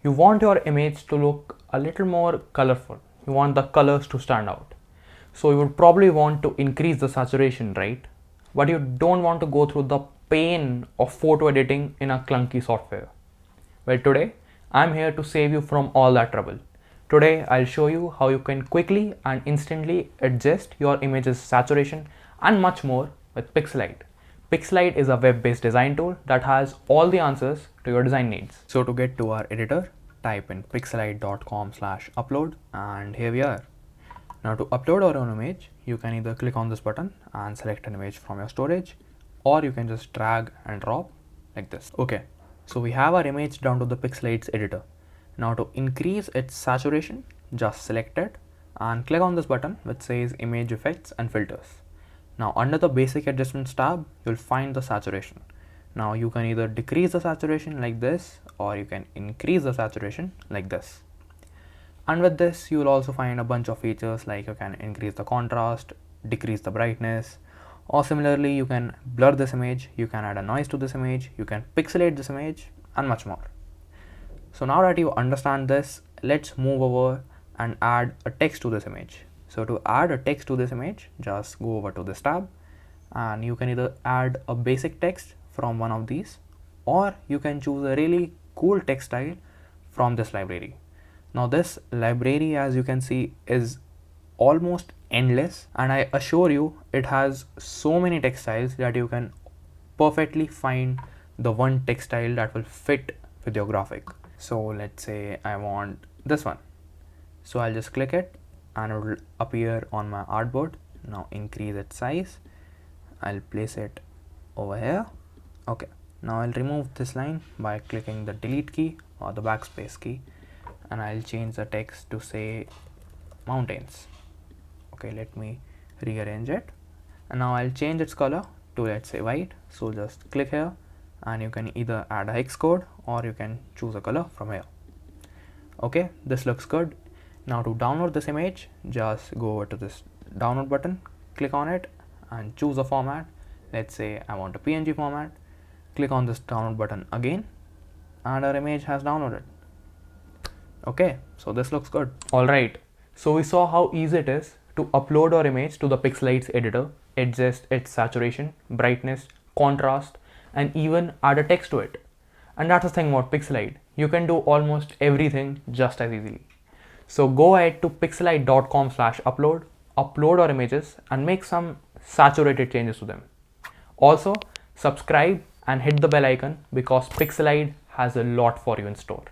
You want your image to look a little more colorful. You want the colors to stand out. So you would probably want to increase the saturation, right? But you don't want to go through the pain of photo editing in a clunky software. Well, today I'm here to save you from all that trouble. Today I'll show you how you can quickly and instantly adjust your image's saturation and much more with Pixelied. Pixelied is a web-based design tool that has all the answers to your design needs. So to get to our editor, type in pixelied.com/upload and here we are. Now to upload our own image, you can either click on this button and select an image from your storage, or you can just drag and drop like this. Okay, so we have our image down to the Pixelied's editor. Now to increase its saturation, just select it and click on this button which says Image Effects and Filters. Now under the Basic Adjustments tab, you'll find the saturation. Now you can either decrease the saturation like this, or you can increase the saturation like this. And with this, you will also find a bunch of features like you can increase the contrast, decrease the brightness, or similarly you can blur this image, you can add a noise to this image, you can pixelate this image, and much more. So now that you understand this, let's move over and add a text to this image. So to add a text to this image, just go over to this tab and you can either add a basic text from one of these, or you can choose a really cool text style from this library. Now this library, as you can see, is almost endless, and I assure you it has so many text styles that you can perfectly find the one text style that will fit with your graphic. So let's say I want this one, so I'll just click it and it will appear on my artboard. Now increase its size, I'll place it over here. Okay, now I'll remove this line by clicking the delete key or the backspace key, and I'll change the text to say mountains. Okay, let me rearrange it, and now I'll change its color to, let's say, white. So just click here and you can either add a hex code or you can choose a color from here. Okay, this looks good. Now to download this image, just go over to this download button, click on it and choose a format. Let's say I want a PNG format. Click on this download button again and our image has downloaded. Okay, so this looks good. Alright, so we saw how easy it is to upload our image to the Pixelied's editor, adjust its saturation, brightness, contrast, and even add a text to it. And that's the thing about Pixelied. You can do almost everything just as easily. So go ahead to pixelied.com/upload, upload our images and make some saturated changes to them. Also, subscribe and hit the bell icon because Pixelied has a lot for you in store.